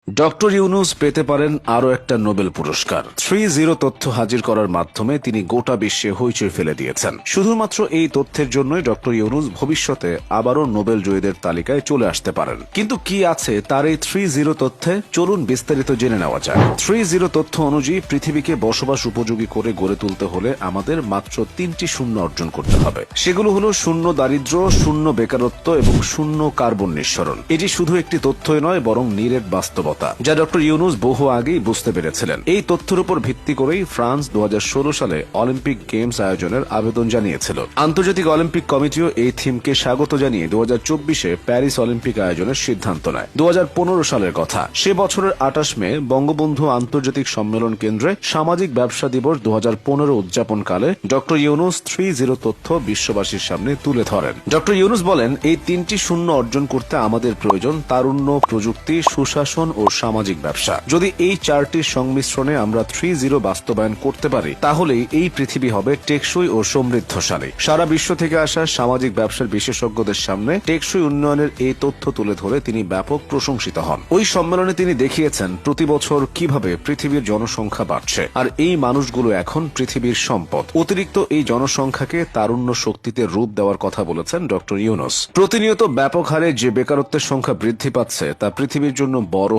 Doctor Yunus পেতে পারেন আরও একটা নোবেল পুরস্কার। 3-0 তথ্য হাজির করার মাধ্যমে তিনি গোটা বিশ্বে হইচই ফেলে দিয়েছেন। শুধুমাত্র এই তথ্যের জন্যই ডক্টর ইউনুস ভবিষ্যতে আবারও নোবেল জয়ীদের তালিকায় চলে আসতে পারেন। কিন্তু কি আছে তার এই 3-0 তথ্যে, চলুন বিস্তারিত জেনে নেওয়া যাক। 3-0 তথ্য অনুযায়ী পৃথিবীকে বসবাস উপযোগী করে গড়ে তুলতে হলে আমাদের মাত্র 3টি শূন্য অর্জন করতে হবে। সেগুলো হলো শূন্য দারিদ্র্য, শূন্য বেকারত্ব এবং শূন্য কার্বন নিঃসরণ। এটি শুধু একটি তথ্যই নয়, বরং নিরেট বাস্তবতা, যা ডক্টর ইউনুস বহু আগেই বুঝতে পেরেছিলেন। এই তথ্যের উপর ভিত্তি করেই ফ্রান্স 2016 সালে অলিম্পিক গেমস আয়োজনের আবেদন জানিয়েছিল। আন্তর্জাতিক অলিম্পিক কমিটিও এই থিমকে স্বাগত জানিয়ে 2024-এ প্যারিস অলিম্পিক আয়োজনের সিদ্ধান্ত নেয়। 2015 সালের কথা, সে বছরের 28 মে বঙ্গবন্ধু আন্তর্জাতিক সম্মেলন কেন্দ্রে সামাজিক ব্যবসা দিবস 2015 উদযাপনকালে ডক্টর ইউনুস 3-0 তথ্য বিশ্ববাসীর সামনে তুলে ধরেন। ডক্টর ইউনুস বলেন, এই 3টি শূন্য অর্জন করতে আমাদের প্রয়োজন তারুণ্য, প্রযুক্তি, সুশাসন ও সামাজিক ব্যবসা। যদি এই 4টির সংমিশ্রণে আমরা 3-0 বাস্তবায়ন করতে পারি, তাহলেই এই পৃথিবী হবে টেকসই ও সমৃদ্ধশালী। সারা বিশ্ব থেকে আসা সামাজিক ব্যবসার বিশেষজ্ঞদের সামনে টেকসই উন্নয়নের এই তথ্য তুলে ধরে তিনি ব্যাপক প্রশংসিত হন। ওই সম্মেলনে তিনি দেখিয়েছেন প্রতি বছর কিভাবে পৃথিবীর জনসংখ্যা বাড়ছে, আর এই মানুষগুলো এখন পৃথিবীর সম্পদ। অতিরিক্ত এই জনসংখ্যাকে তারুণ্য শক্তিতে রূপ দেওয়ার কথা বলেছেন ডক্টর ইউনুস। প্রতিনিয়ত ব্যাপক হারে যে বেকারত্বের সংখ্যা বৃদ্ধি পাচ্ছে তা পৃথিবীর জন্য বড়